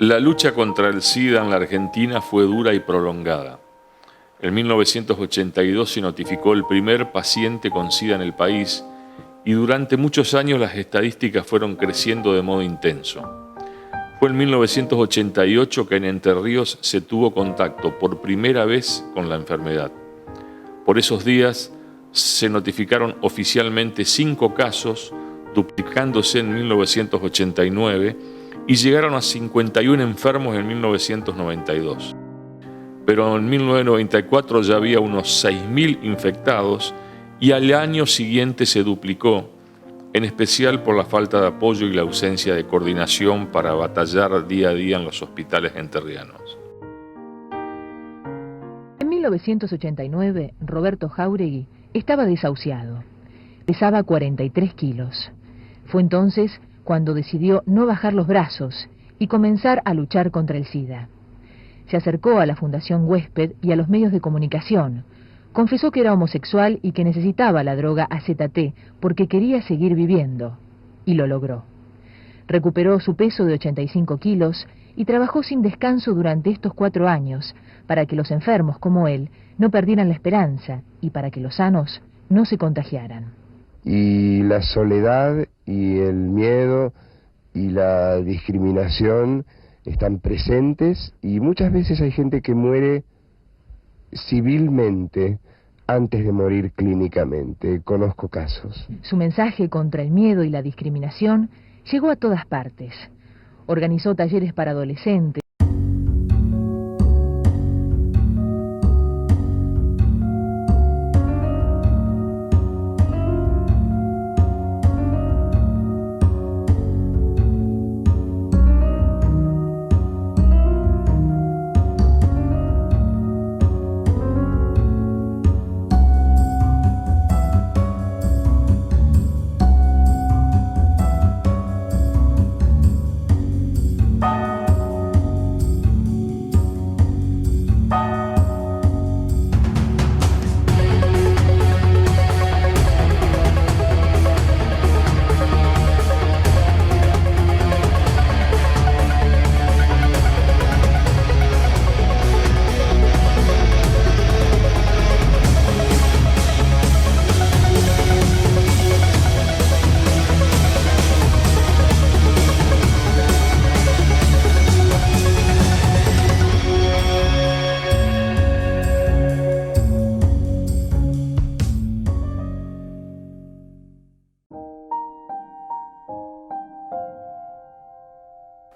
La lucha contra el SIDA en la Argentina fue dura y prolongada. En 1982 se notificó el primer paciente con SIDA en el país y durante muchos años las estadísticas fueron creciendo de modo intenso. Fue en 1988 que en Entre Ríos se tuvo contacto por primera vez con la enfermedad. Por esos días se notificaron oficialmente 5 casos, duplicándose en 1989, y llegaron a 51 enfermos en 1992. Pero en 1994 ya había unos 6.000 infectados y al año siguiente se duplicó, en especial por la falta de apoyo y la ausencia de coordinación para batallar día a día en los hospitales entrerrianos. En 1989, Roberto Jáuregui estaba desahuciado. Pesaba 43 kilos. Fue entonces cuando decidió no bajar los brazos y comenzar a luchar contra el SIDA. Se acercó a la Fundación Huésped y a los medios de comunicación. Confesó que era homosexual y que necesitaba la droga AZT porque quería seguir viviendo. Y lo logró. Recuperó su peso de 85 kilos y trabajó sin descanso durante estos 4 años para que los enfermos como él no perdieran la esperanza y para que los sanos no se contagiaran. Y la soledad y el miedo y la discriminación están presentes y muchas veces hay gente que muere civilmente antes de morir clínicamente. Conozco casos. Su mensaje contra el miedo y la discriminación llegó a todas partes. Organizó talleres para adolescentes.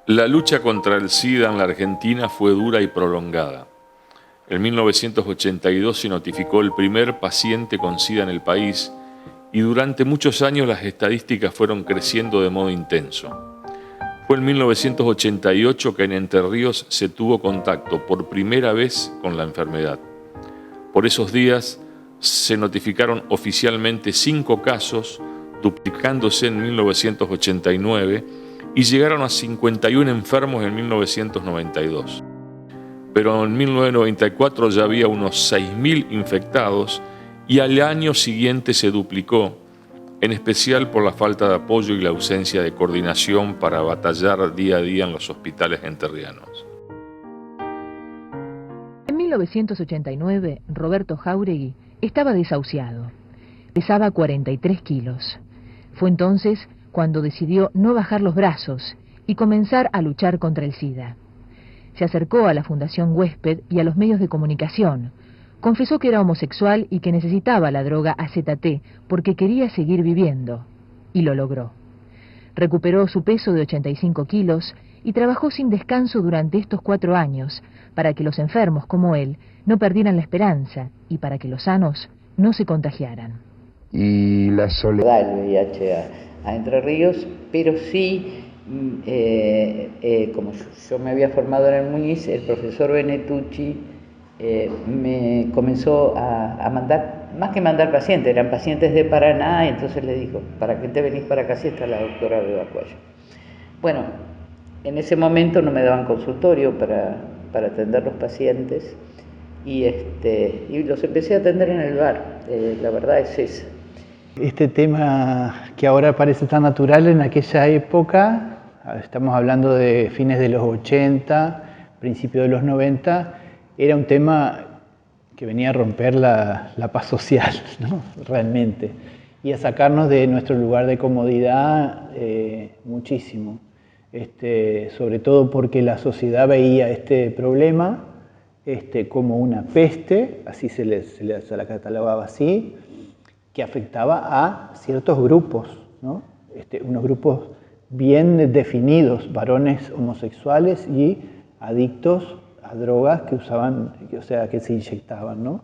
La lucha contra el SIDA en la Argentina fue dura y prolongada. En 1982 se notificó el primer paciente con SIDA en el país y durante muchos años las estadísticas fueron creciendo de modo intenso. Fue en 1988 que en Entre Ríos se tuvo contacto por primera vez con la enfermedad. Por esos días se notificaron oficialmente 5 casos, duplicándose en 1989, y llegaron a 51 enfermos en 1992. Pero en 1994 ya había unos 6.000 infectados y al año siguiente se duplicó, en especial por la falta de apoyo y la ausencia de coordinación para batallar día a día en los hospitales entrerrianos. En 1989, Roberto Jáuregui estaba desahuciado. Pesaba 43 kilos. Fue entonces cuando decidió no bajar los brazos y comenzar a luchar contra el SIDA. Se acercó a la Fundación Huésped y a los medios de comunicación. Confesó que era homosexual y que necesitaba la droga AZT porque quería seguir viviendo. Y lo logró. Recuperó su peso de 85 kilos y trabajó sin descanso durante estos 4 años para que los enfermos como él no perdieran la esperanza y para que los sanos no se contagiaran. Y la soledad. El VIH a Entre Ríos, pero sí, como yo me había formado en el Muñiz, el profesor Benetucci me comenzó a mandar, más que mandar pacientes, eran pacientes de Paraná, y entonces le dijo, ¿para qué te venís para acá si está la doctora Beba Cuello? Bueno, en ese momento no me daban consultorio para atender los pacientes, y los empecé a atender en el bar, la verdad es esa. Este tema que ahora parece tan natural, en aquella época estamos hablando de fines de los 80, principios de los 90, era un tema que venía a romper la paz social, ¿no? Realmente, y a sacarnos de nuestro lugar de comodidad muchísimo. Sobre todo porque la sociedad veía este problema como una peste, así se la catalogaba así, que afectaba a ciertos grupos, ¿no? Unos grupos bien definidos, varones homosexuales y adictos a drogas que usaban, o sea, que se inyectaban, ¿no?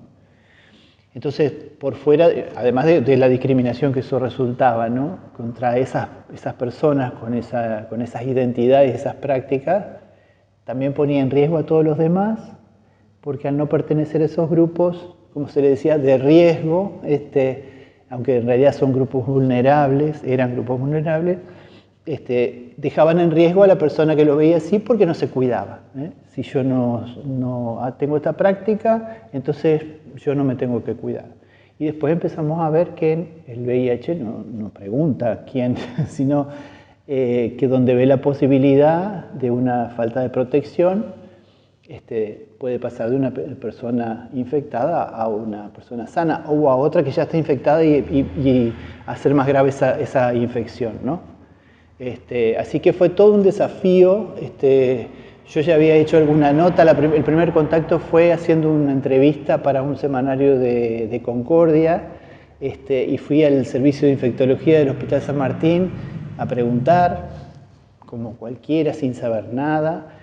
Entonces, por fuera, además de la discriminación que eso resultaba, ¿no? Contra esas personas con esas identidades, esas prácticas, también ponía en riesgo a todos los demás, porque al no pertenecer a esos grupos, como se le decía, de riesgo, aunque en realidad son grupos vulnerables, eran grupos vulnerables, dejaban en riesgo a la persona que lo veía así porque no se cuidaba. Si yo no tengo esta práctica, entonces yo no me tengo que cuidar. Y después empezamos a ver que el VIH no pregunta quién, sino que donde ve la posibilidad de una falta de protección, puede pasar de una persona infectada a una persona sana o a otra que ya está infectada y hacer más grave esa infección, ¿no? Así que fue todo un desafío. Yo ya había hecho alguna nota, el primer contacto fue haciendo una entrevista para un semanario de Concordia, y fui al servicio de infectología del Hospital San Martín a preguntar, como cualquiera, sin saber nada,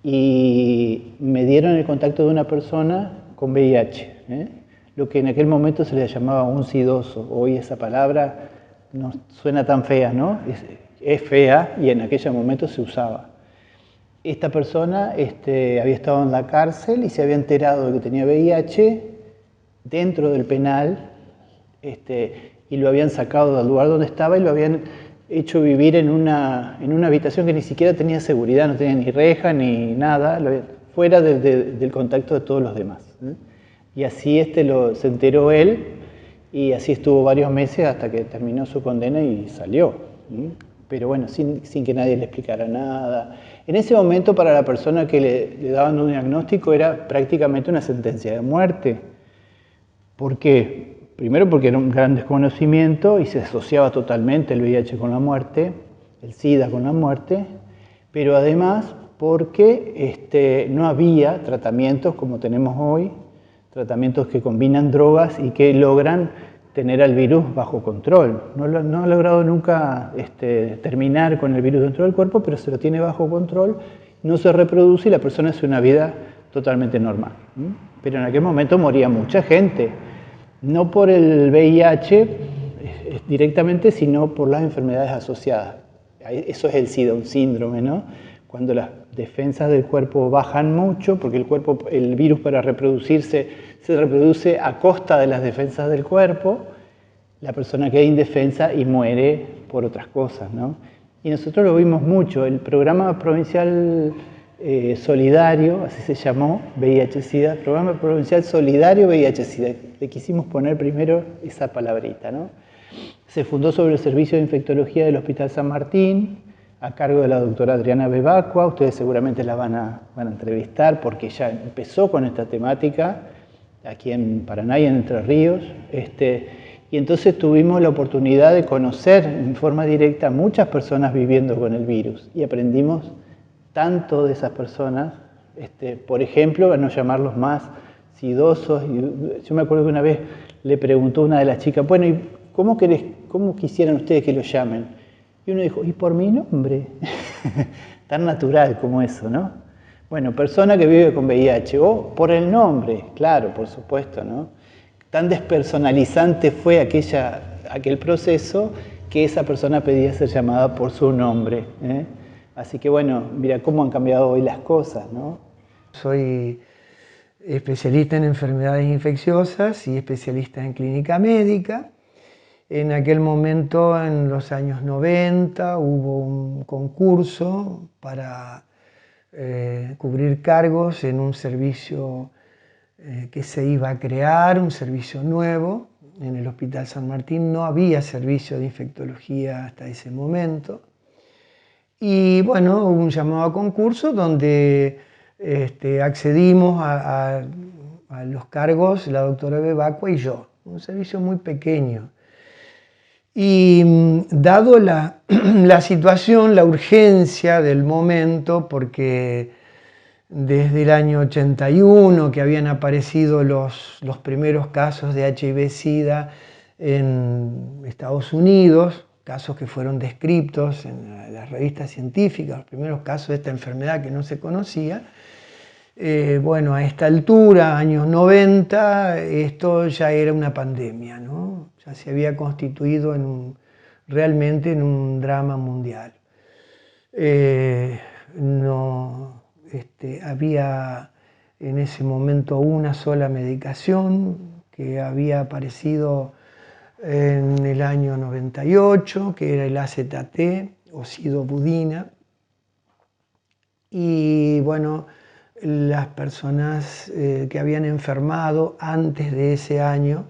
y me dieron el contacto de una persona con VIH, lo que en aquel momento se le llamaba un sidoso. Hoy esa palabra no suena tan fea, ¿no? Es fea y en aquel momento se usaba. Esta persona había estado en la cárcel y se había enterado de que tenía VIH dentro del penal, y lo habían sacado del lugar donde estaba y lo habían hecho vivir en una habitación que ni siquiera tenía seguridad, no tenía ni reja ni nada, fuera del contacto de todos los demás. Y así se enteró él, y así estuvo varios meses hasta que terminó su condena y salió. Pero bueno, sin que nadie le explicara nada. En ese momento, para la persona que le daban un diagnóstico, era prácticamente una sentencia de muerte. ¿Por qué? Primero porque era un gran desconocimiento y se asociaba totalmente el VIH con la muerte, el SIDA con la muerte, pero además porque no había tratamientos como tenemos hoy, tratamientos que combinan drogas y que logran tener al virus bajo control. No ha logrado nunca terminar con el virus dentro del cuerpo, pero se lo tiene bajo control, no se reproduce y la persona hace una vida totalmente normal. Pero en aquel momento moría mucha gente, no por el VIH directamente, sino por las enfermedades asociadas. Eso es el SIDA, un síndrome, ¿no? Cuando las defensas del cuerpo bajan mucho, porque el virus para reproducirse se reproduce a costa de las defensas del cuerpo, la persona queda indefensa y muere por otras cosas, ¿no? Y nosotros lo vimos mucho. El programa provincial solidario, así se llamó, VIH-Sida, programa provincial solidario VIH-Sida, le quisimos poner primero esa palabrita, ¿no? Se fundó sobre el servicio de infectología del Hospital San Martín, a cargo de la doctora Adriana Bebacqua. Ustedes seguramente la van a entrevistar porque ella empezó con esta temática aquí en Paraná y en Entre Ríos. Y entonces tuvimos la oportunidad de conocer en forma directa a muchas personas viviendo con el virus y aprendimos tanto de esas personas, por ejemplo, a no llamarlos más sidosos. Yo me acuerdo que una vez le preguntó una de las chicas, bueno, ¿y cómo quisieran ustedes que lo llamen? Y uno dijo, ¿y por mi nombre? Tan natural como eso, ¿no? Bueno, persona que vive con VIH, o por el nombre, claro, por supuesto, ¿no? Tan despersonalizante fue aquel proceso que esa persona pedía ser llamada por su nombre, ¿eh? Así que bueno, mira cómo han cambiado hoy las cosas, ¿no? Soy especialista en enfermedades infecciosas y especialista en clínica médica. En aquel momento, en los años 90, hubo un concurso para cubrir cargos en un servicio que se iba a crear, un servicio nuevo. En el Hospital San Martín no había servicio de infectología hasta ese momento. Y bueno, hubo un llamado a concurso donde accedimos a los cargos, la doctora Bebacqua y yo, un servicio muy pequeño. Y dado la situación, la urgencia del momento, porque desde el año 81 que habían aparecido los primeros casos de HIV-Sida en Estados Unidos, casos que fueron descritos en las revistas científicas, los primeros casos de esta enfermedad que no se conocía. Bueno, a esta altura, años 90, esto ya era una pandemia, ¿no? Ya se había constituido realmente en un drama mundial. Había en ese momento una sola medicación que había aparecido en el año 98, que era el AZT o sidobudina. Y bueno, las personas que habían enfermado antes de ese año,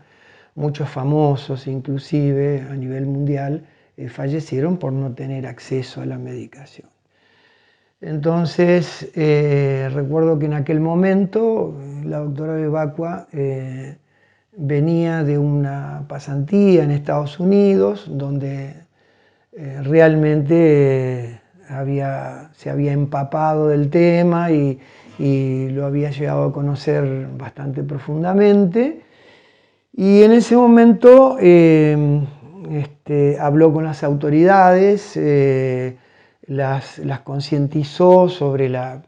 muchos famosos inclusive a nivel mundial, fallecieron por no tener acceso a la medicación. Entonces, recuerdo que en aquel momento la doctora Bebacqua venía de una pasantía en Estados Unidos, donde realmente se había empapado del tema y lo había llegado a conocer bastante profundamente. Y en ese momento habló con las autoridades, las concientizó sobre la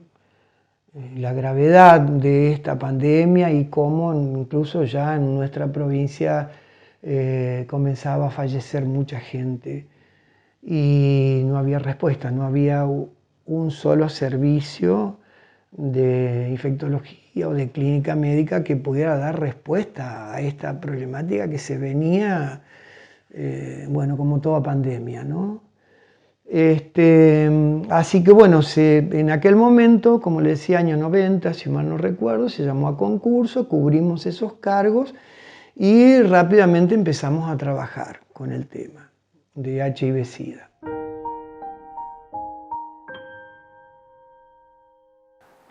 gravedad de esta pandemia y cómo incluso ya en nuestra provincia comenzaba a fallecer mucha gente y no había respuesta, no había un solo servicio de infectología o de clínica médica que pudiera dar respuesta a esta problemática que se venía, bueno, como toda pandemia, ¿no? Así que bueno, en aquel momento, como le decía, año 90, si mal no recuerdo, se llamó a concurso, cubrimos esos cargos y rápidamente empezamos a trabajar con el tema de HIV-Sida.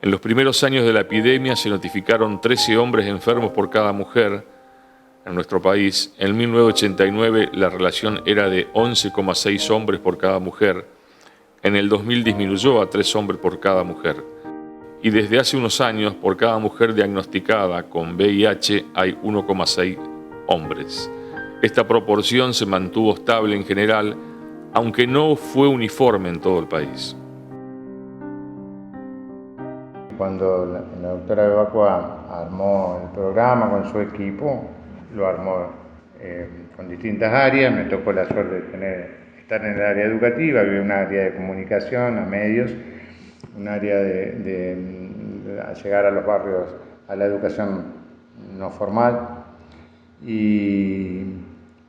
En los primeros años de la epidemia se notificaron 13 hombres enfermos por cada mujer en nuestro país. En 1989 la relación era de 11,6 hombres por cada mujer. En el 2000 disminuyó a 3 hombres por cada mujer. Y desde hace unos años, por cada mujer diagnosticada con VIH hay 1,6 hombres. Esta proporción se mantuvo estable en general, aunque no fue uniforme en todo el país. Cuando la doctora Bebacqua armó el programa con su equipo, lo armó con distintas áreas. Me tocó la suerte de estar en el área educativa, había un área de comunicación, a medios, un área de llegar a los barrios, a la educación no formal. Y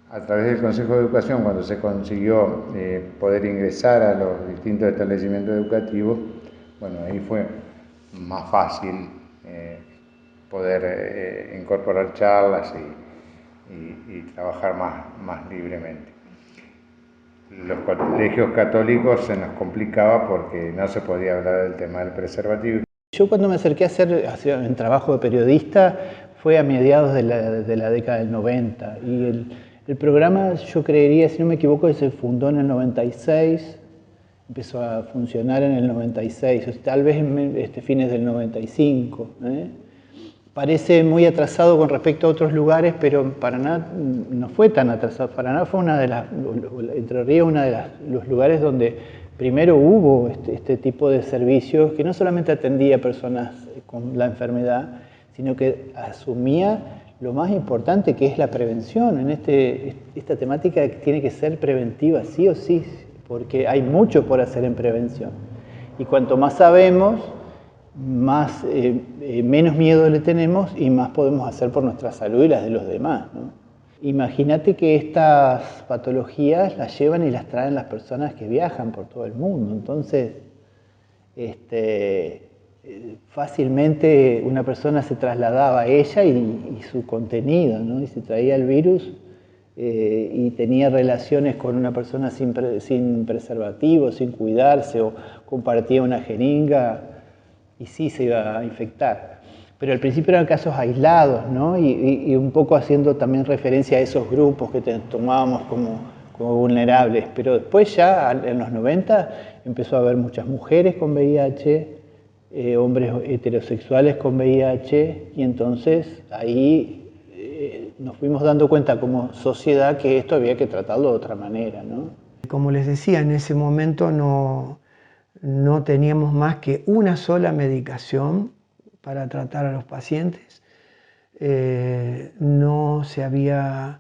a través del Consejo de Educación, cuando se consiguió poder ingresar a los distintos establecimientos educativos, bueno, ahí fue más fácil poder incorporar charlas y trabajar más libremente. Los colegios católicos se nos complicaba porque no se podía hablar del tema del preservativo. Yo cuando me acerqué a hacer un trabajo de periodista fue a mediados de la década del 90 y el programa, yo creería, si no me equivoco, se fundó en el 96. Empezó a funcionar en el 96, tal vez en fines del 95. Parece muy atrasado con respecto a otros lugares, pero Paraná no fue tan atrasado. Paraná fue Entre Ríos, uno de los lugares donde primero hubo este tipo de servicios que no solamente atendía a personas con la enfermedad, sino que asumía lo más importante, que es la prevención. Esta temática tiene que ser preventiva, sí o sí, porque hay mucho por hacer en prevención. Y cuanto más sabemos, menos miedo le tenemos y más podemos hacer por nuestra salud y las de los demás, ¿no? Imagínate que estas patologías las llevan y las traen las personas que viajan por todo el mundo. Entonces, fácilmente una persona se trasladaba a ella y su contenido, ¿no? Y se traía el virus y tenía relaciones con una persona sin preservativo, sin cuidarse, o compartía una jeringa, y sí se iba a infectar. Pero al principio eran casos aislados, ¿no? Y un poco haciendo también referencia a esos grupos que tomábamos como vulnerables. Pero después ya, en los 90, empezó a haber muchas mujeres con VIH, hombres heterosexuales con VIH, y entonces ahí nos fuimos dando cuenta como sociedad que esto había que tratarlo de otra manera, ¿no? Como les decía, en ese momento no teníamos más que una sola medicación para tratar a los pacientes. No se había,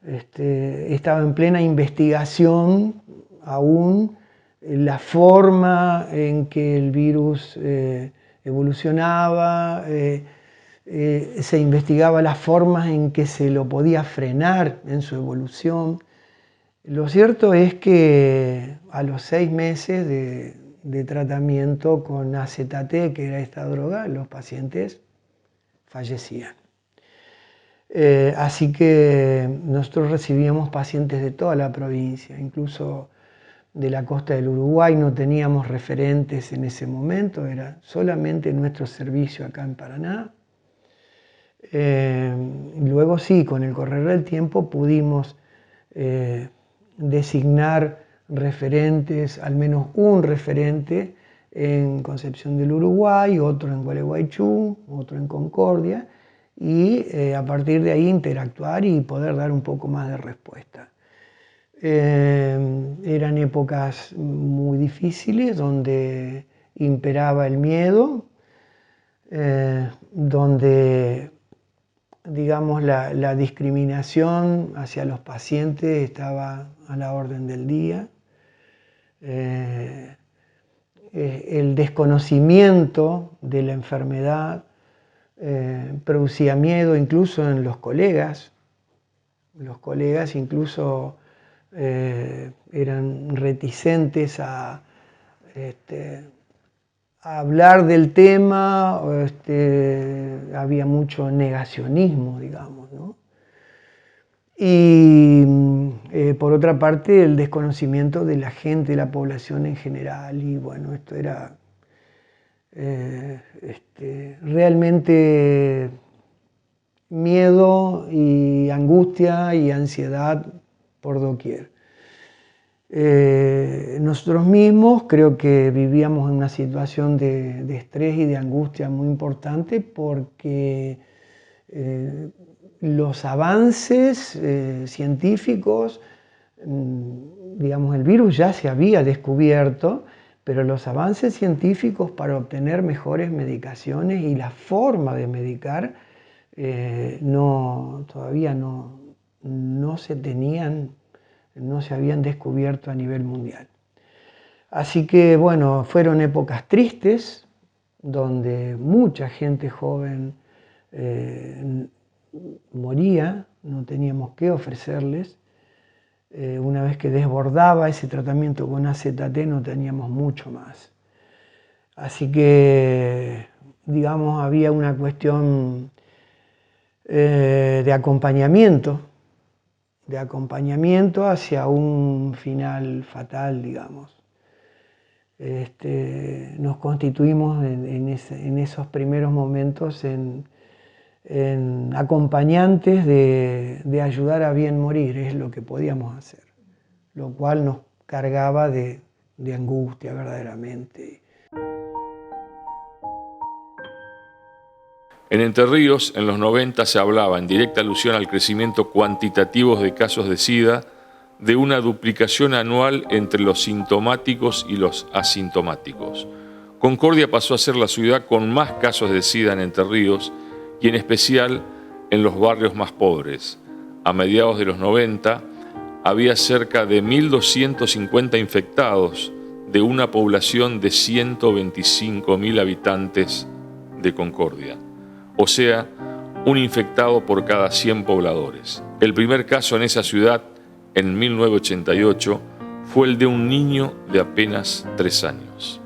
estaba en plena investigación aún la forma en que el virus evolucionaba, se investigaba las formas en que se lo podía frenar en su evolución. Lo cierto es que a los 6 meses de tratamiento con AZT, que era esta droga, los pacientes fallecían. Así que nosotros recibíamos pacientes de toda la provincia, incluso de la costa del Uruguay. No teníamos referentes en ese momento, era solamente nuestro servicio acá en Paraná. Luego sí, con el correr del tiempo pudimos designar referentes, al menos un referente en Concepción del Uruguay, otro en Gualeguaychú, otro en Concordia, y a partir de ahí interactuar y poder dar un poco más de respuesta. Eran épocas muy difíciles donde imperaba el miedo, donde, digamos, la discriminación hacia los pacientes estaba a la orden del día. El desconocimiento de la enfermedad producía miedo incluso en los colegas. Los colegas incluso eran reticentes a hablar del tema, había mucho negacionismo, digamos, ¿no? Y por otra parte, el desconocimiento de la gente, de la población en general, y bueno, esto era realmente miedo y angustia y ansiedad por doquier. Nosotros mismos creo que vivíamos en una situación de estrés y de angustia muy importante porque los avances científicos, digamos, el virus ya se había descubierto, pero los avances científicos para obtener mejores medicaciones y la forma de medicar todavía no se tenían, no se habían descubierto a nivel mundial. Así que bueno, fueron épocas tristes, donde mucha gente joven moría, no teníamos qué ofrecerles. Una vez que desbordaba ese tratamiento con AZT no teníamos mucho más. Así que, digamos, había una cuestión de acompañamiento hacia un final fatal, digamos. Nos constituimos en esos primeros momentos en acompañantes de ayudar a bien morir, es lo que podíamos hacer, lo cual nos cargaba de angustia verdaderamente. En Entre Ríos, en los 90, se hablaba, en directa alusión al crecimiento cuantitativo de casos de SIDA, de una duplicación anual entre los sintomáticos y los asintomáticos. Concordia pasó a ser la ciudad con más casos de SIDA en Entre Ríos y en especial en los barrios más pobres. A mediados de los 90 había cerca de 1.250 infectados de una población de 125.000 habitantes de Concordia. O sea, un infectado por cada 100 pobladores. El primer caso en esa ciudad, en 1988, fue el de un niño de apenas 3 años.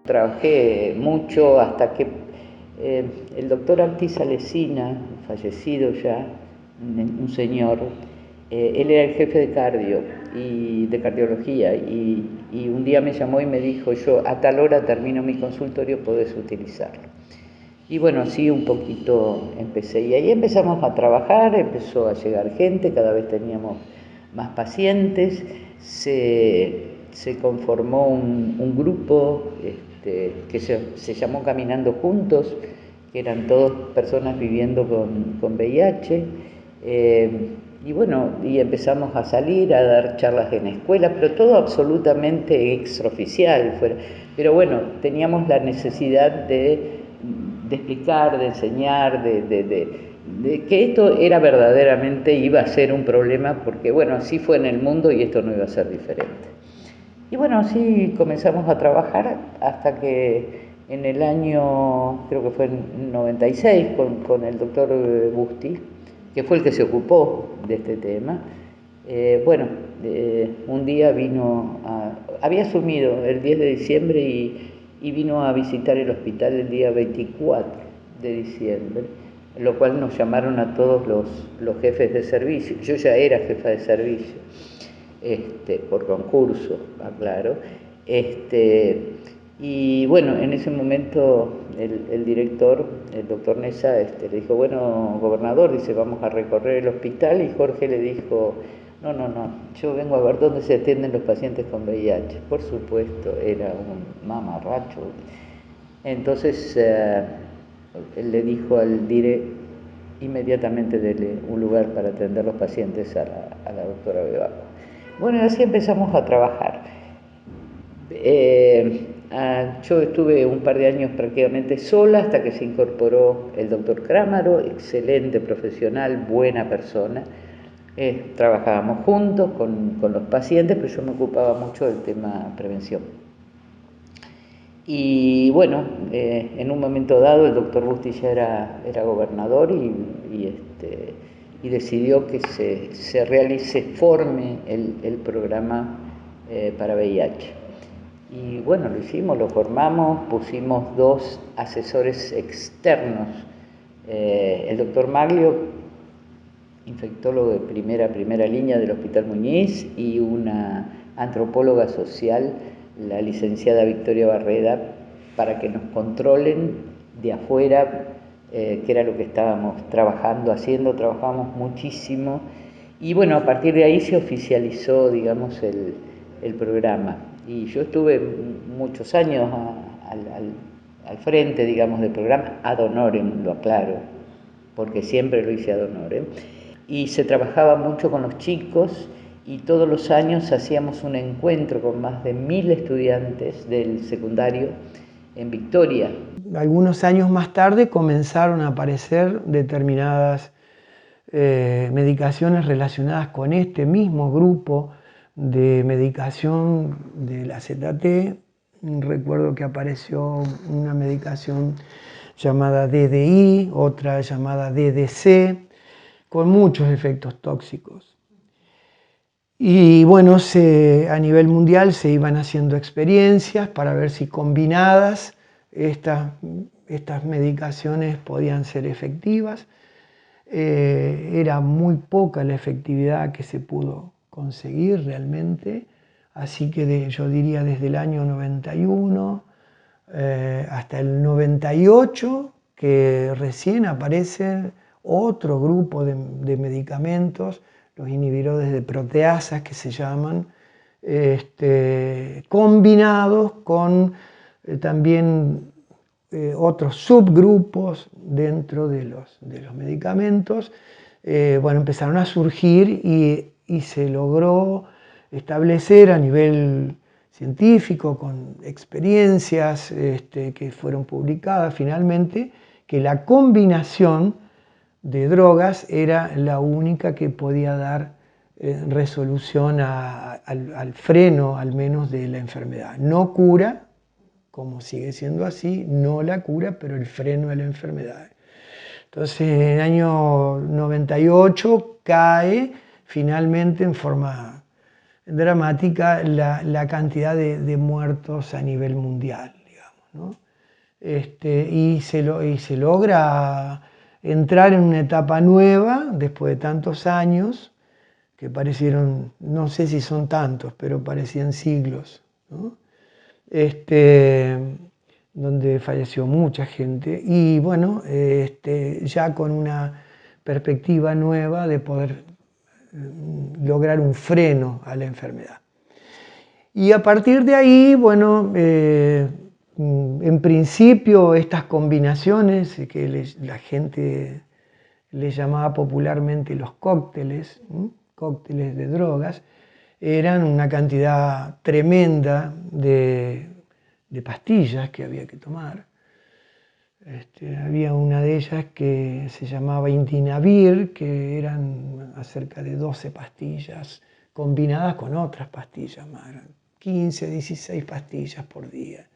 Trabajé mucho hasta que el doctor Artis Alesina, fallecido ya, un señor, él era el jefe de cardio y de cardiología, y un día me llamó y me dijo: yo a tal hora termino mi consultorio, podés utilizarlo. Y bueno, así un poquito empecé, y ahí empezamos a trabajar, empezó a llegar gente, cada vez teníamos más pacientes, se conformó un grupo que se llamó Caminando Juntos, que eran todas personas viviendo con VIH, y bueno, y empezamos a salir, a dar charlas en escuelas, pero todo absolutamente extraoficial, pero bueno, teníamos la necesidad de explicar, de enseñar, de que esto era verdaderamente, iba a ser un problema, porque bueno, así fue en el mundo y esto no iba a ser diferente. Y bueno, así comenzamos a trabajar hasta que en el año, creo que fue en 96, con el doctor Busti, que fue el que se ocupó de este tema, un día había asumido el 10 de diciembre y vino a visitar el hospital el día 24 de diciembre, lo cual nos llamaron a todos los jefes de servicio. Yo ya era jefa de servicio, por concurso, aclaro. Y bueno, en ese momento el director, el doctor Nessa, le dijo: bueno, gobernador, dice, vamos a recorrer el hospital, y Jorge le dijo: no, yo vengo a ver dónde se atienden los pacientes con VIH. Por supuesto, era un mamarracho. Entonces, él le dijo al dire: inmediatamente dele un lugar para atender los pacientes a la doctora Bebacqua. Bueno, y así empezamos a trabajar. Yo estuve un par de años prácticamente sola hasta que se incorporó el doctor Crámaro, excelente profesional, buena persona. Trabajábamos juntos con los pacientes, pero yo me ocupaba mucho del tema prevención. Y bueno, en un momento dado el doctor Busti ya era gobernador y decidió que se forme el programa para VIH. Y bueno, lo hicimos, lo formamos, pusimos 2 asesores externos, el doctor Maglio, infectólogo de primera línea del Hospital Muñiz, y una antropóloga social, la licenciada Victoria Barreda, para que nos controlen de afuera, que era lo que estábamos trabajamos muchísimo, y bueno, a partir de ahí se oficializó, digamos, el programa. Y yo estuve muchos años al frente, digamos, del programa, ad honorem, lo aclaro, porque siempre lo hice ad honorem. Y se trabajaba mucho con los chicos, y todos los años hacíamos un encuentro con más de 1000 estudiantes del secundario en Victoria. Algunos años más tarde comenzaron a aparecer determinadas medicaciones relacionadas con este mismo grupo de medicación de la ZT. Recuerdo que apareció una medicación llamada DDI, otra llamada DDC, con muchos efectos tóxicos. Y bueno, a nivel mundial se iban haciendo experiencias para ver si combinadas estas medicaciones podían ser efectivas. Era muy poca la efectividad que se pudo conseguir realmente, así que yo diría desde el año 91 hasta el 98, que recién aparecen otro grupo de medicamentos, los inhibidores de proteasas que se llaman, combinados con también otros subgrupos dentro de los medicamentos. Bueno, empezaron a surgir y se logró establecer a nivel científico, con experiencias que fueron publicadas finalmente, que la combinación de drogas era la única que podía dar resolución al freno, al menos, de la enfermedad. No cura, como sigue siendo así, no la cura, pero el freno de la enfermedad. Entonces, en el año 98 cae finalmente en forma dramática la cantidad de muertos a nivel mundial, digamos, ¿no? Y se logra entrar en una etapa nueva después de tantos años, que parecieron, no sé si son tantos, pero parecían siglos, ¿no? Donde falleció mucha gente y bueno, ya con una perspectiva nueva de poder lograr un freno a la enfermedad. Y a partir de ahí, bueno, en principio estas combinaciones que la gente les llamaba popularmente los cócteles, cócteles de drogas, eran una cantidad tremenda de pastillas que había que tomar. Había una de ellas que se llamaba Indinavir, que eran acerca de 12 pastillas combinadas con otras pastillas más, 15, 16 pastillas por día.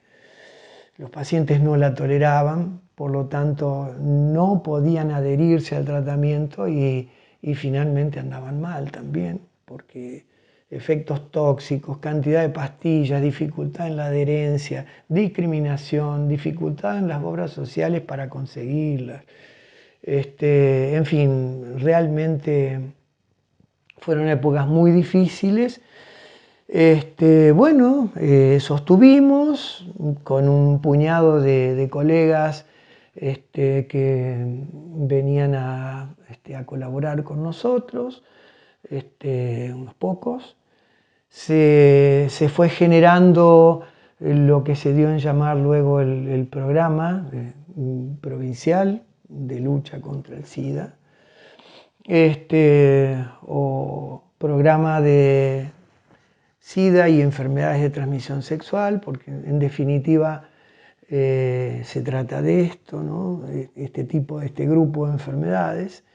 Los pacientes no la toleraban, por lo tanto no podían adherirse al tratamiento y finalmente andaban mal también, porque efectos tóxicos, cantidad de pastillas, dificultad en la adherencia, discriminación, dificultad en las obras sociales para conseguirlas. En fin, realmente fueron épocas muy difíciles. Bueno, sostuvimos con un puñado de colegas que venían a colaborar con nosotros, unos pocos. Se fue generando lo que se dio en llamar luego el programa provincial de lucha contra el SIDA, o programa de SIDA y enfermedades de transmisión sexual, porque en definitiva se trata de esto, ¿no? Este grupo de enfermedades,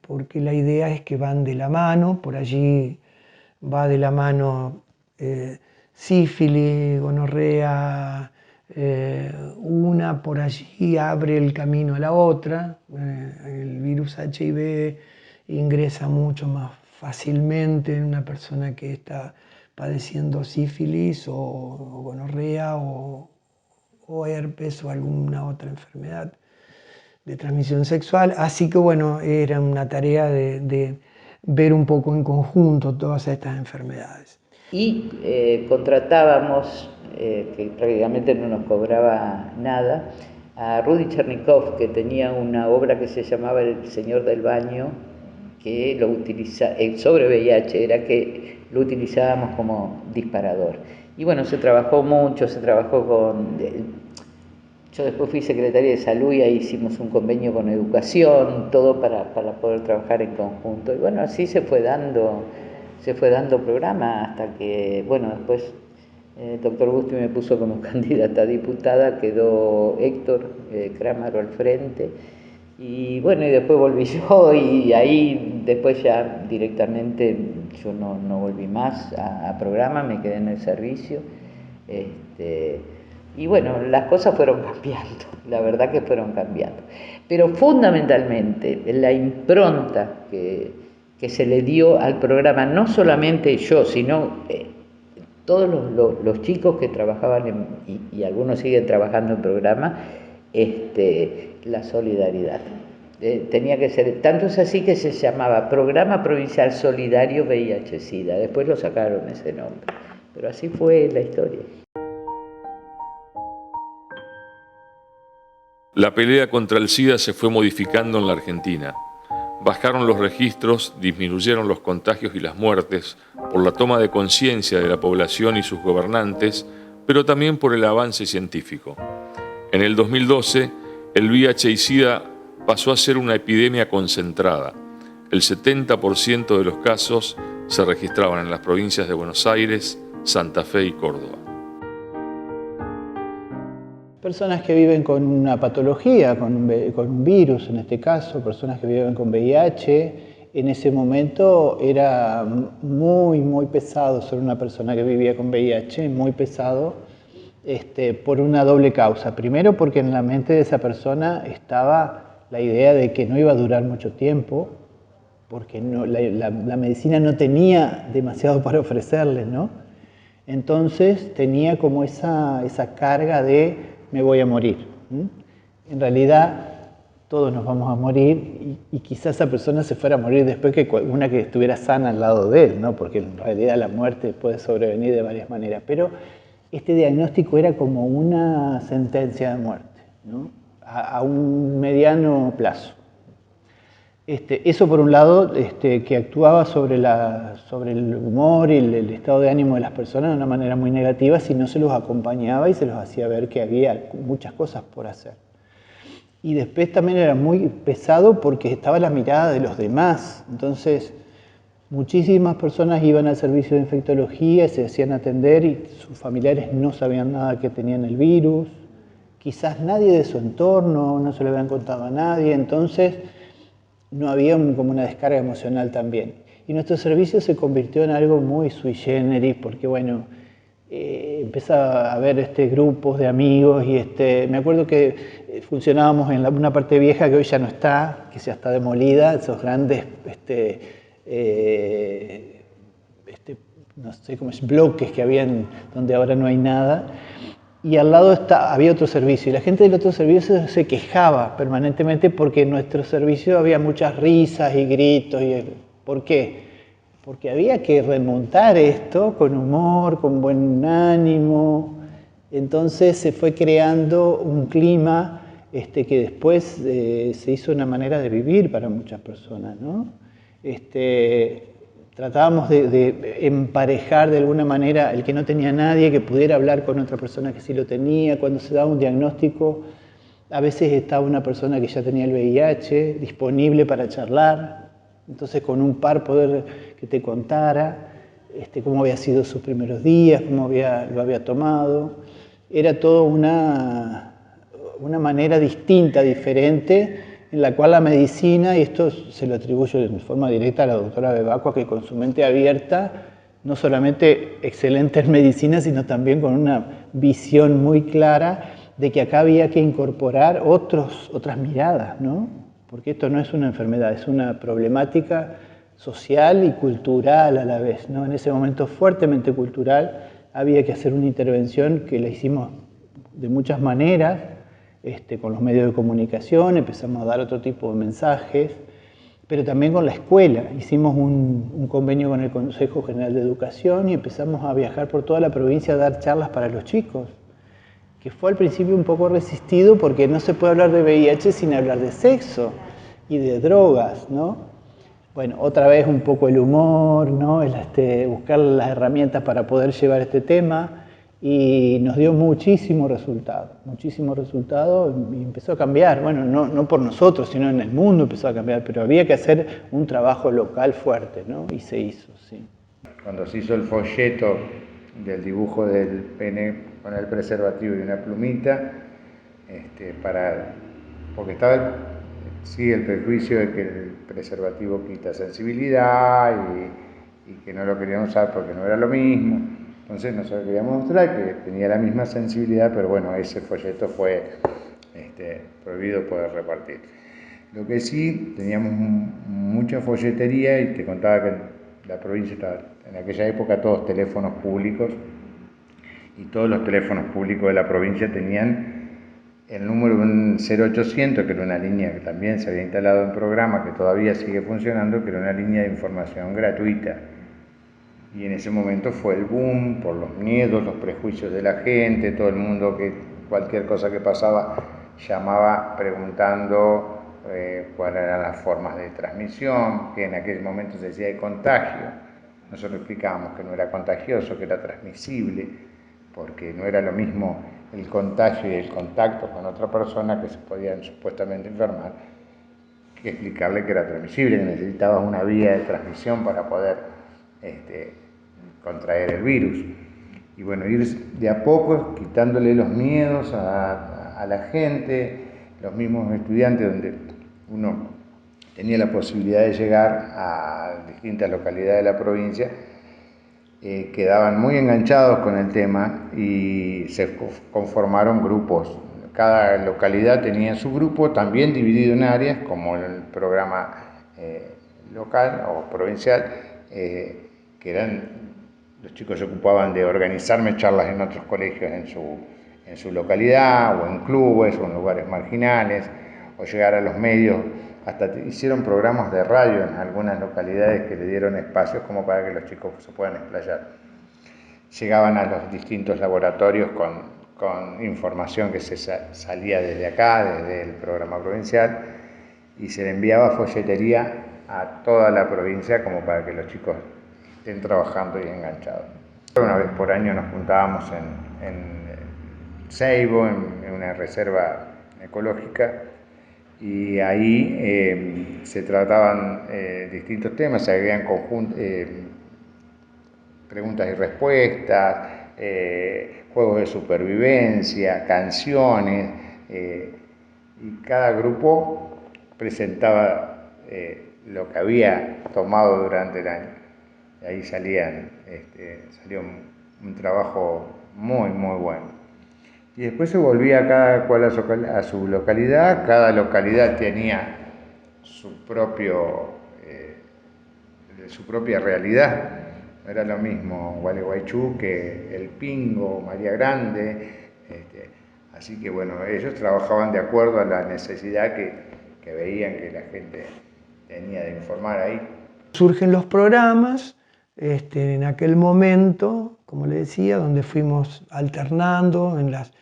porque la idea es que van de la mano, por allí va de la mano sífilis, gonorrea, una por allí abre el camino a la otra. El virus HIV ingresa mucho más fácilmente en una persona que está padeciendo sífilis o gonorrea o herpes o alguna otra enfermedad de transmisión sexual. Así que bueno, era una tarea de ver un poco en conjunto todas estas enfermedades. Y contratábamos, que prácticamente no nos cobraba nada, a Rudy Chernikov, que tenía una obra que se llamaba El Señor del Baño, que lo utiliza, sobre VIH, era que lo utilizábamos como disparador. Y bueno, se trabajó mucho, se trabajó con... Yo después fui secretaria de salud y ahí hicimos un convenio con educación, todo para poder trabajar en conjunto. Y bueno, así se fue dando programa hasta que, bueno, después el doctor Busti me puso como candidata a diputada, quedó Héctor Crámaro al frente. Y bueno, y después volví yo y ahí después ya directamente yo no volví más a programa, me quedé en el servicio. Y bueno, las cosas fueron cambiando, la verdad que fueron cambiando. Pero fundamentalmente la impronta que se le dio al programa, no solamente yo, sino todos los chicos que trabajaban y algunos siguen trabajando en programa, la solidaridad. Tenía que ser, tanto es así que se llamaba Programa Provincial Solidario VIH-Sida, después lo sacaron ese nombre, pero así fue la historia. La pelea contra el SIDA se fue modificando en la Argentina. Bajaron los registros, disminuyeron los contagios y las muertes por la toma de conciencia de la población y sus gobernantes, pero también por el avance científico. En el 2012, el VIH y SIDA pasó a ser una epidemia concentrada. El 70% de los casos se registraban en las provincias de Buenos Aires, Santa Fe y Córdoba. Personas que viven con una patología, con un virus en este caso, personas que viven con VIH, en ese momento era muy pesado ser una persona que vivía con VIH, muy pesado, por una doble causa. Primero porque en la mente de esa persona estaba la idea de que no iba a durar mucho tiempo, porque la medicina no tenía demasiado para ofrecerles, ¿no? Entonces tenía como esa carga de me voy a morir. En realidad todos nos vamos a morir, y quizás esa persona se fuera a morir después que una que estuviera sana al lado de él, ¿no? Porque en realidad la muerte puede sobrevenir de varias maneras. Pero este diagnóstico era como una sentencia de muerte, ¿no? A un mediano plazo. Eso por un lado, que actuaba sobre el humor y el estado de ánimo de las personas de una manera muy negativa si no se los acompañaba y se los hacía ver que había muchas cosas por hacer. Y después también era muy pesado porque estaba la mirada de los demás. Entonces, muchísimas personas iban al servicio de infectología y se hacían atender y sus familiares no sabían nada que tenían el virus. Quizás nadie de su entorno, no se lo habían contado a nadie. Entonces, no había como una descarga emocional también. Y nuestro servicio se convirtió en algo muy sui generis porque, bueno, empezaba a haber grupos de amigos y me acuerdo que funcionábamos en una parte vieja que hoy ya no está, que ya está demolida, esos grandes no sé cómo es, bloques que habían donde ahora no hay nada, y al lado había otro servicio y la gente del otro servicio se quejaba permanentemente porque en nuestro servicio había muchas risas y gritos. ¿Por qué? Porque había que remontar esto con humor, con buen ánimo. Entonces se fue creando un clima que después se hizo una manera de vivir para muchas personas, ¿no? Tratábamos de emparejar de alguna manera el que no tenía nadie, que pudiera hablar con otra persona que sí lo tenía. Cuando se daba un diagnóstico, a veces estaba una persona que ya tenía el VIH disponible para charlar. Entonces con un par poder que te contara cómo había sido sus primeros días, cómo lo había tomado. Era todo una manera distinta, diferente, en la cual la medicina, y esto se lo atribuyo de forma directa a la doctora Bebacua, que con su mente abierta, no solamente excelente en medicina, sino también con una visión muy clara de que acá había que incorporar otras miradas, ¿no? Porque esto no es una enfermedad, es una problemática social y cultural a la vez, ¿no? En ese momento fuertemente cultural había que hacer una intervención que la hicimos de muchas maneras, con los medios de comunicación, empezamos a dar otro tipo de mensajes, pero también con la escuela. Hicimos un convenio con el Consejo General de Educación y empezamos a viajar por toda la provincia a dar charlas para los chicos, que fue al principio un poco resistido porque no se puede hablar de VIH sin hablar de sexo y de drogas, ¿no? Bueno, otra vez un poco el humor, ¿no? Buscar las herramientas para poder llevar este tema, y nos dio muchísimo resultado y empezó a cambiar. Bueno, no por nosotros, sino en el mundo empezó a cambiar, pero había que hacer un trabajo local fuerte, ¿no? Y se hizo, sí. Cuando se hizo el folleto del dibujo del pene con el preservativo y una plumita, porque estaba el prejuicio de que el preservativo quita sensibilidad y que no lo querían usar porque no era lo mismo. Entonces nosotros queríamos mostrar que tenía la misma sensibilidad, pero bueno, ese folleto fue prohibido poder repartir. Lo que sí, teníamos mucha folletería, y te contaba que la provincia estaba en aquella época todos teléfonos públicos, y todos los teléfonos públicos de la provincia tenían el número de un 0800, que era una línea que también se había instalado en programa, que todavía sigue funcionando, que era una línea de información gratuita. Y en ese momento fue el boom por los miedos, los prejuicios de la gente, todo el mundo que cualquier cosa que pasaba llamaba preguntando cuáles eran las formas de transmisión, que en aquel momento se decía de contagio. Nosotros explicábamos que no era contagioso, que era transmisible, porque no era lo mismo el contagio y el contacto con otra persona que se podían supuestamente enfermar, que explicarle que era transmisible, que necesitabas una vía de transmisión para poder contraer el virus. Y bueno, ir de a poco quitándole los miedos a la gente, los mismos estudiantes, donde uno tenía la posibilidad de llegar a distintas localidades de la provincia, quedaban muy enganchados con el tema y se conformaron grupos. Cada localidad tenía su grupo, también dividido en áreas, como el programa local o provincial, que los chicos se ocupaban de organizarme charlas en otros colegios en su localidad, o en clubes, o en lugares marginales, o llegar a los medios. Hasta hicieron programas de radio en algunas localidades que le dieron espacios como para que los chicos se puedan explayar. Llegaban a los distintos laboratorios con información que se salía desde acá, desde el programa provincial, y se le enviaba folletería a toda la provincia como para que los chicos estén trabajando y enganchados. Una vez por año nos juntábamos en Seibo, en una reserva ecológica, y ahí se trataban distintos temas, se habían preguntas y respuestas, juegos de supervivencia, canciones, y cada grupo presentaba lo que había tomado durante el año. Y ahí salió un trabajo muy, muy bueno. Y después se volvía cada cual a su localidad. Cada localidad tenía su propia realidad. No era lo mismo Gualeguaychú que El Pingo, María Grande. Así que bueno, ellos trabajaban de acuerdo a la necesidad que veían que la gente tenía de informar ahí. Surgen los programas, en aquel momento, como le decía, donde fuimos alternando en las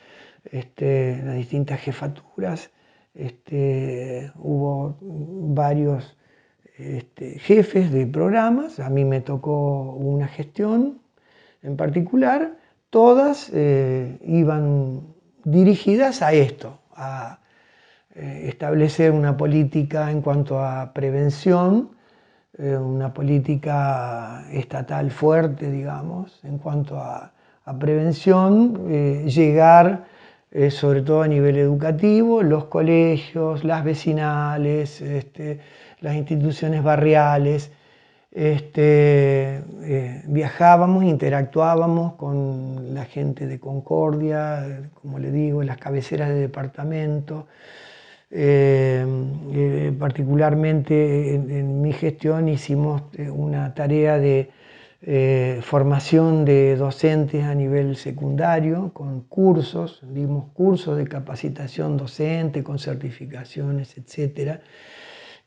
distintas jefaturas. Hubo varios jefes de programas, a mí me tocó una gestión en particular, todas iban dirigidas a esto, a establecer una política en cuanto a prevención, una política estatal fuerte, digamos, en cuanto a prevención, llegar sobre todo a nivel educativo, los colegios, las vecinales, las instituciones barriales. Viajábamos, interactuábamos con la gente de Concordia, como le digo, las cabeceras de departamento. Particularmente en mi gestión hicimos una tarea de formación de docentes a nivel secundario, con cursos, dimos cursos de capacitación docente, con certificaciones, etcétera,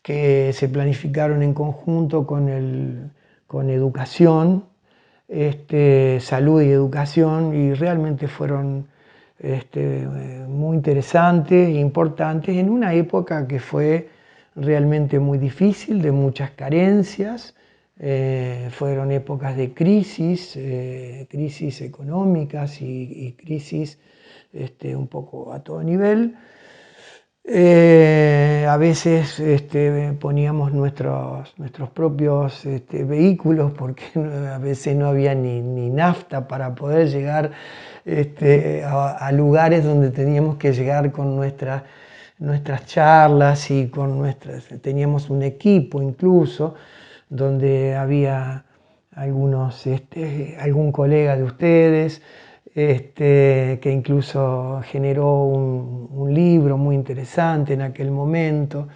que se planificaron en conjunto con educación, salud y educación, y realmente fueron muy interesantes e importantes en una época que fue realmente muy difícil, de muchas carencias. Fueron épocas de crisis económicas y crisis un poco a todo nivel. A veces poníamos nuestros propios vehículos porque a veces no había ni nafta para poder llegar a lugares donde teníamos que llegar con nuestras charlas y teníamos un equipo incluso donde había algún colega de ustedes que incluso generó un libro muy interesante en aquel momento.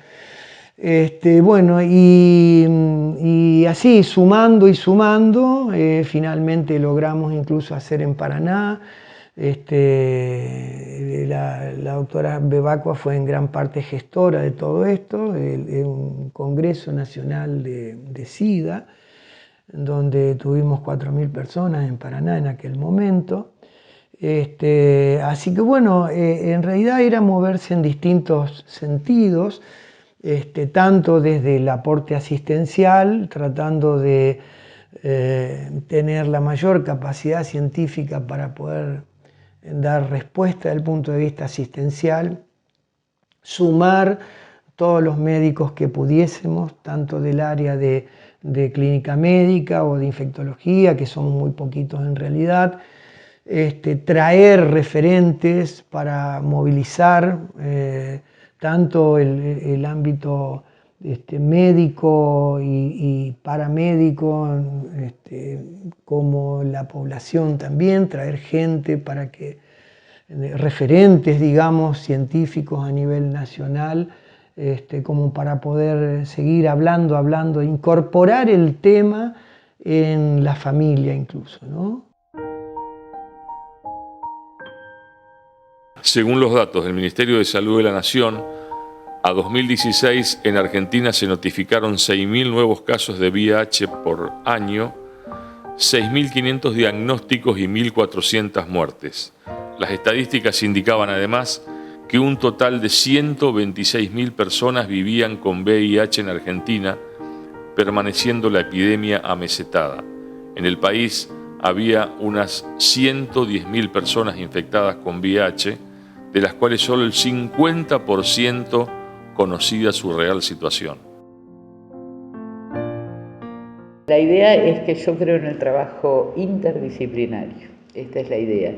Bueno, y así sumando y sumando, finalmente logramos incluso hacer en Paraná. La doctora Bevacqua fue en gran parte gestora de todo esto, de un Congreso Nacional de SIDA, donde tuvimos 4.000 personas en Paraná en aquel momento. Así que bueno, en realidad era moverse en distintos sentidos, tanto desde el aporte asistencial, tratando de tener la mayor capacidad científica para poder dar respuesta desde el punto de vista asistencial, sumar todos los médicos que pudiésemos, tanto del área de clínica médica o de infectología, que somos muy poquitos en realidad, traer referentes para movilizar tanto el ámbito médico y paramédico como la población también, traer gente para que referentes, digamos, científicos a nivel nacional, como para poder seguir hablando, incorporar el tema en la familia incluso, ¿no? Según los datos del Ministerio de Salud de la Nación, A 2016 en Argentina se notificaron 6.000 nuevos casos de VIH por año, 6.500 diagnósticos y 1.400 muertes. Las estadísticas indicaban además que un total de 126.000 personas vivían con VIH en Argentina, permaneciendo la epidemia amesetada. En el país había unas 110.000 personas infectadas con VIH, de las cuales solo el 50% conocía su real situación. La idea es que yo creo en el trabajo interdisciplinario. Esta es la idea.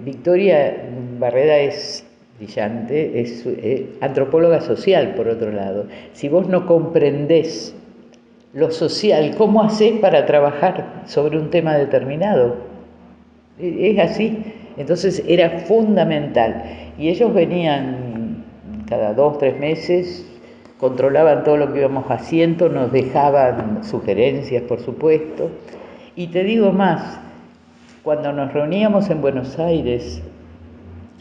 Victoria Barreda es brillante, es antropóloga social, por otro lado. Si vos no comprendés lo social, ¿cómo hacés para trabajar sobre un tema determinado? Es así. Entonces era fundamental. Y ellos venían cada 2 o 3 meses, controlaban todo lo que íbamos haciendo, nos dejaban sugerencias, por supuesto. Y te digo más, cuando nos reuníamos en Buenos Aires,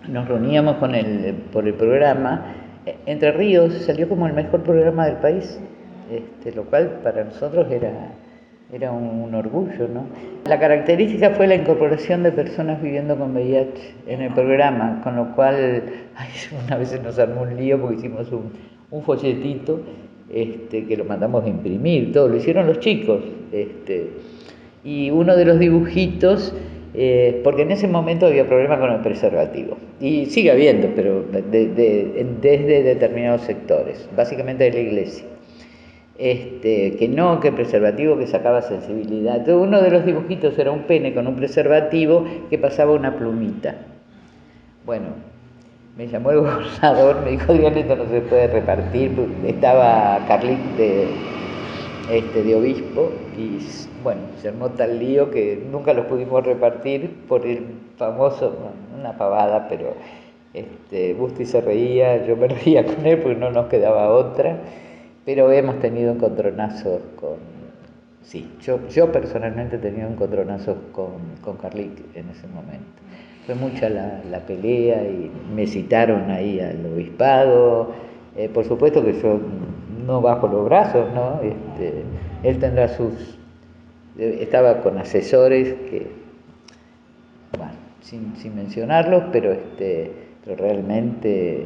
nos reuníamos por el programa, Entre Ríos salió como el mejor programa del país, lo cual para nosotros era un orgullo, ¿no? La característica fue la incorporación de personas viviendo con VIH en el programa, con lo cual una vez nos armó un lío porque hicimos un folletito que lo mandamos a imprimir, todo, lo hicieron los chicos, y uno de los dibujitos, porque en ese momento había problemas con el preservativo, y sigue habiendo, pero desde determinados sectores, básicamente de la iglesia. Que el preservativo que sacaba sensibilidad. Entonces, uno de los dibujitos era un pene con un preservativo que pasaba una plumita. Bueno, me llamó el gobernador, me dijo, Dios, esto no se puede repartir. Estaba Carlit de obispo y bueno, se armó tal lío que nunca los pudimos repartir por el famoso, una pavada, pero Busti se reía, yo me reía con él porque no nos quedaba otra. Pero hemos tenido encontronazos sí, yo personalmente he tenido encontronazos con Carlit en ese momento. Fue mucha la pelea y me citaron ahí al obispado. Por supuesto que yo no bajo los brazos, ¿no? Él tendrá estaba con asesores que, bueno, sin mencionarlos, pero realmente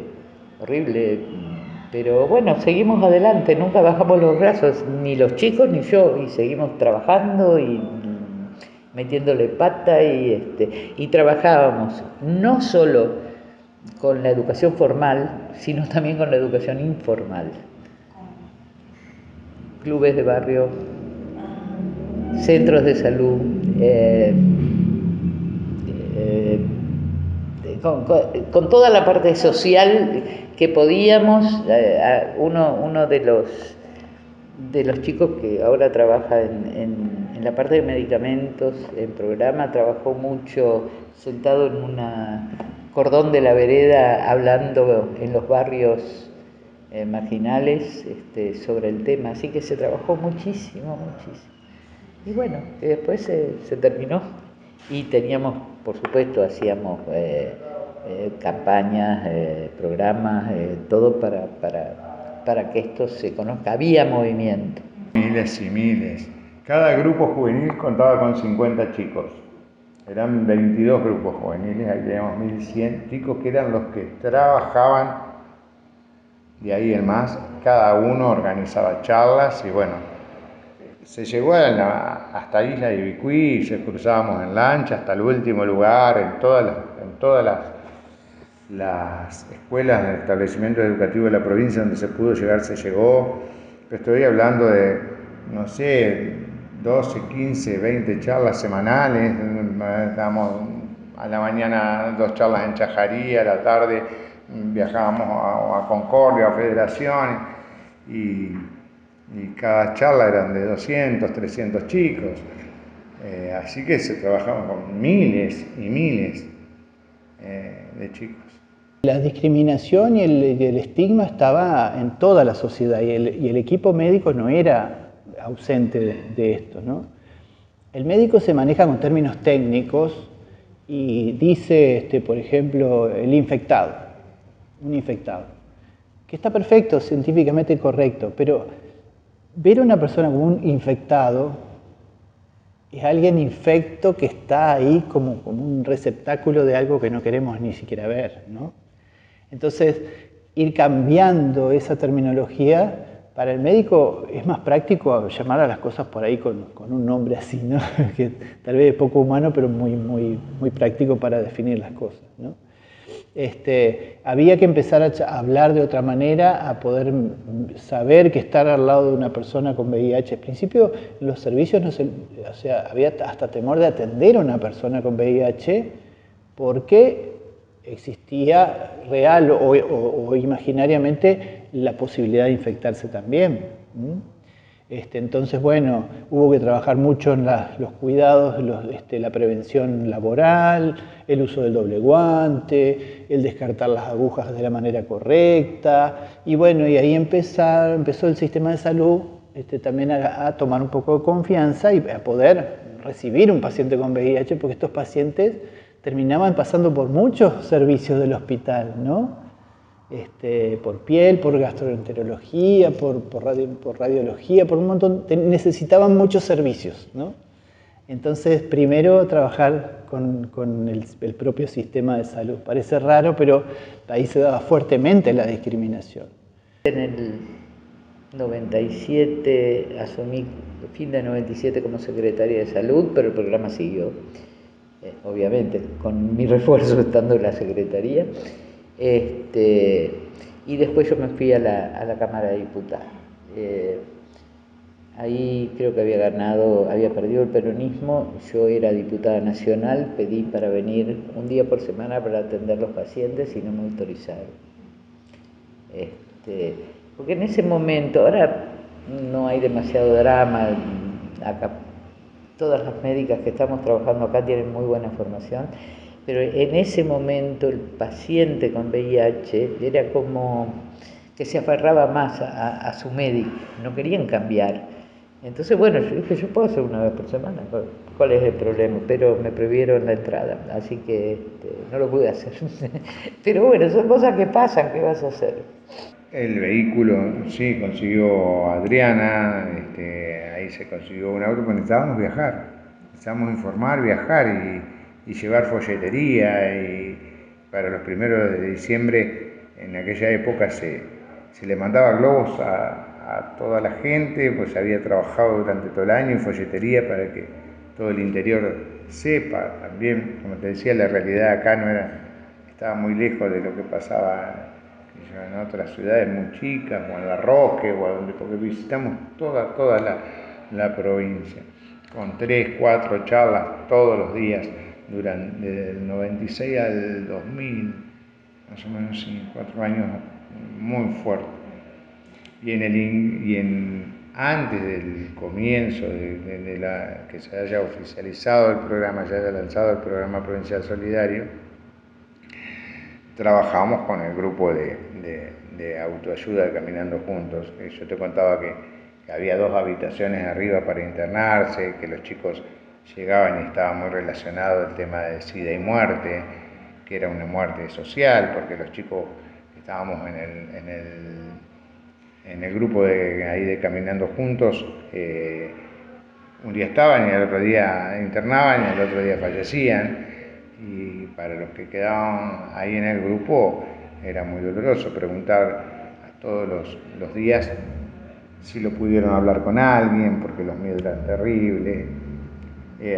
horrible. Pero bueno, seguimos adelante, nunca bajamos los brazos, ni los chicos ni yo, y seguimos trabajando y metiéndole pata y trabajábamos no solo con la educación formal, sino también con la educación informal. Clubes de barrio, centros de salud, con toda la parte social que podíamos. Uno de los chicos que ahora trabaja en la parte de medicamentos, en programa, trabajó mucho sentado en un cordón de la vereda hablando en los barrios marginales sobre el tema, así que se trabajó muchísimo. Y bueno, después se terminó y teníamos, por supuesto, hacíamos campañas, programas, todo para que esto se conozca. Había movimiento. Miles y miles. Cada grupo juvenil contaba con 50 chicos. Eran 22 grupos juveniles, ahí teníamos 1.100 chicos que eran los que trabajaban. De ahí en más, cada uno organizaba charlas y bueno, se llegó hasta Isla de Ibicuí, se cruzábamos en lancha hasta el último lugar, en todas las escuelas del establecimiento educativo de la provincia donde se pudo llegar, se llegó. Estoy hablando de, no sé, 12, 15, 20 charlas semanales. Estábamos a la mañana 2 charlas en Chajarí, a la tarde viajábamos a Concordia, a Federación, y cada charla eran de 200, 300 chicos. Así que se trabajaba con miles y miles de chicos. La discriminación y el estigma estaba en toda la sociedad y el equipo médico no era ausente de esto, ¿no? El médico se maneja con términos técnicos y dice, por ejemplo, el infectado, un infectado. que está perfecto, científicamente correcto, pero ver a una persona como un infectado es alguien infecto que está ahí como un receptáculo de algo que no queremos ni siquiera ver, ¿no? Entonces, ir cambiando esa terminología, para el médico es más práctico llamar a las cosas por ahí con un nombre así, ¿no? Que tal vez es poco humano, pero muy práctico para definir las cosas, ¿no? Había que empezar a hablar de otra manera, a poder saber que estar al lado de una persona con VIH. Al principio, en los servicios había hasta temor de atender a una persona con VIH porque existía real o imaginariamente la posibilidad de infectarse también. Entonces, bueno, hubo que trabajar mucho en los cuidados, la prevención laboral, el uso del doble guante, el descartar las agujas de la manera correcta. Y bueno, y ahí empezó el sistema de salud también a tomar un poco de confianza y a poder recibir un paciente con VIH, porque estos pacientes terminaban pasando por muchos servicios del hospital, ¿no? Por piel, por gastroenterología, por radiología, por un montón, necesitaban muchos servicios, ¿no? Entonces, primero trabajar con el propio sistema de salud. Parece raro, pero ahí se daba fuertemente la discriminación. En el 97 asumí, fin de 97 como secretaria de salud, pero el programa siguió, obviamente, con mi refuerzo estando en la secretaría. Y después yo me fui a la Cámara de Diputados. Ahí creo que había perdido el peronismo, yo era diputada nacional, pedí para venir un día por semana para atender los pacientes y no me autorizaron. Porque en ese momento, ahora no hay demasiado drama, acá todas las médicas que estamos trabajando acá tienen muy buena formación, pero en ese momento el paciente con VIH era como que se aferraba más a su médico, no querían cambiar. Entonces, bueno, yo dije, yo puedo hacer una vez por semana, ¿cuál es el problema? Pero me prohibieron la entrada, así que no lo pude hacer. Pero bueno, son cosas que pasan, ¿qué vas a hacer? El vehículo, sí, consiguió Adriana, ahí se consiguió un auto, pero necesitábamos informar, viajar y llevar folletería, y para los primeros de diciembre, en aquella época se le mandaba globos a toda la gente, pues había trabajado durante todo el año en folletería para que todo el interior sepa. También, como te decía, la realidad acá estaba muy lejos de lo que pasaba en otras ciudades muy chicas, o en La Roque, porque visitamos toda la provincia, con 3, 4 charlas todos los días, desde el 96 al 2000, más o menos, sí, 4 años muy fuertes. Antes del comienzo de que se haya oficializado el programa, se haya lanzado el programa Provincial Solidario, trabajamos con el grupo de autoayuda de Caminando Juntos. Yo te contaba que había 2 habitaciones arriba para internarse, que los chicos llegaban y estaba muy relacionado el tema de SIDA y muerte, que era una muerte social, porque los chicos estábamos en el grupo de Caminando Juntos, un día estaban y al otro día internaban y al otro día fallecían. Y para los que quedaban ahí en el grupo era muy doloroso preguntar a todos los días si lo pudieron hablar con alguien, porque los miedos eran terribles.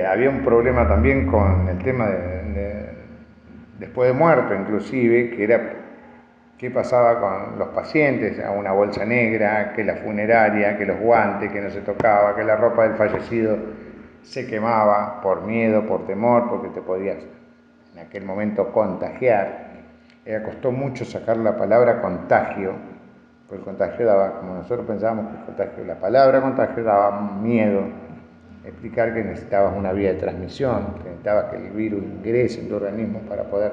Había un problema también con el tema de después de muerto, inclusive, que era qué pasaba con los pacientes, a una bolsa negra, que la funeraria, que los guantes, que no se tocaba, que la ropa del fallecido se quemaba por miedo, por temor, porque te podías en aquel momento contagiar. Costó mucho sacar la palabra contagio, porque el contagio daba, como nosotros pensábamos que el contagio, la palabra contagio daba miedo. Explicar que necesitabas una vía de transmisión, que necesitabas que el virus ingrese en tu organismo para poder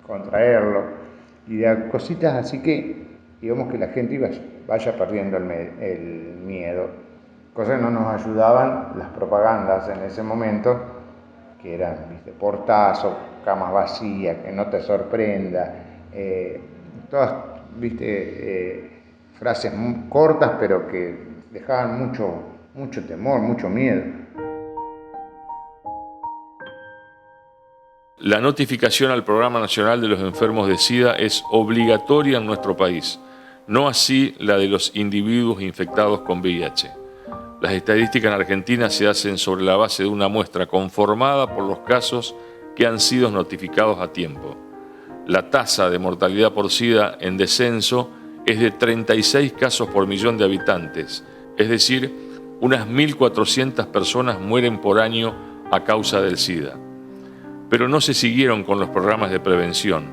contraerlo, y de cositas así que, digamos, que la gente vaya perdiendo el miedo. Cosas que no nos ayudaban las propagandas en ese momento, que eran, portazo, camas vacías, que no te sorprenda, todas viste, frases cortas pero que dejaban mucho temor, mucho miedo. La notificación al Programa Nacional de los Enfermos de SIDA es obligatoria en nuestro país, no así la de los individuos infectados con VIH. Las estadísticas en Argentina se hacen sobre la base de una muestra conformada por los casos que han sido notificados a tiempo. La tasa de mortalidad por SIDA en descenso es de 36 casos por millón de habitantes, es decir, unas 1.400 personas mueren por año a causa del SIDA. Pero no se siguieron con los programas de prevención,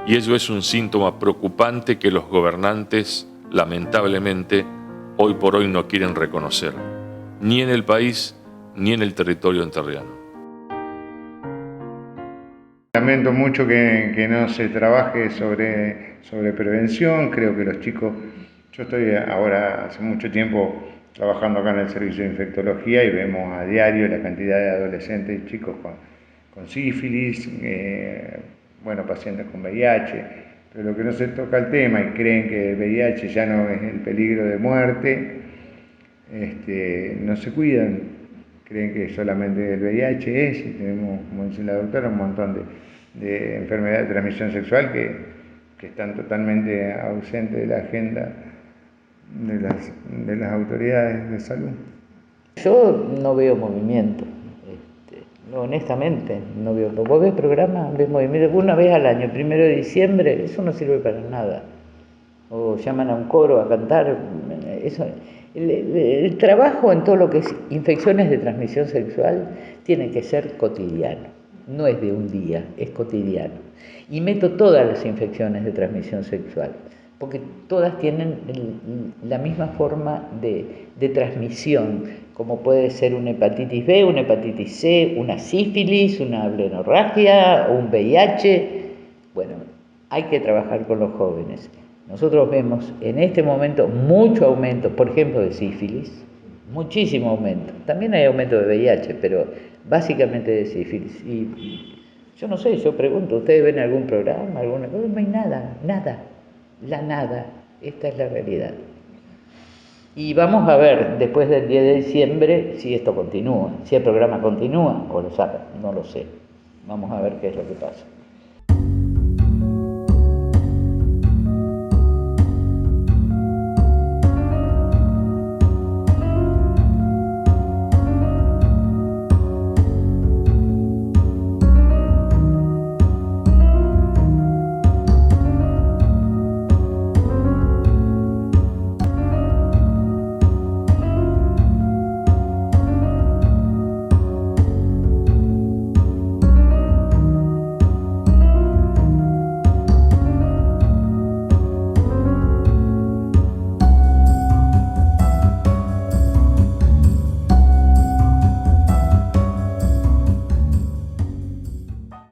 y ello es un síntoma preocupante que los gobernantes, lamentablemente, hoy por hoy no quieren reconocer, ni en el país ni en el territorio entrerriano. Lamento mucho que no se trabaje sobre prevención. Creo que los chicos, yo estoy ahora hace mucho tiempo trabajando acá en el servicio de infectología y vemos a diario la cantidad de adolescentes y chicos con sífilis, pacientes con VIH, pero lo que no se toca el tema y creen que el VIH ya no es el peligro de muerte, no se cuidan, creen que solamente el VIH es, y tenemos, como dice la doctora, un montón de enfermedades de transmisión sexual que están totalmente ausentes de la agenda de las autoridades de salud. Yo no veo movimiento. Honestamente, no veo. Vos ves programas, ves movimiento una vez al año, 1 de diciembre, eso no sirve para nada. O llaman a un coro a cantar. Eso, el trabajo en todo lo que es infecciones de transmisión sexual tiene que ser cotidiano. No es de un día, es cotidiano. Y meto todas las infecciones de transmisión sexual, porque todas tienen la misma forma de transmisión, como puede ser una hepatitis B, una hepatitis C, una sífilis, una blenorragia, un VIH. Bueno, hay que trabajar con los jóvenes. Nosotros vemos en este momento mucho aumento, por ejemplo, de sífilis, muchísimo aumento. También hay aumento de VIH, pero básicamente de sífilis. Y yo no sé, yo pregunto, ¿ustedes ven algún programa, alguna cosa? No hay nada, la nada. Esta es la realidad. Y vamos a ver después del 10 de diciembre si esto continúa, si el programa continúa o lo sacan, no lo sé. Vamos a ver qué es lo que pasa.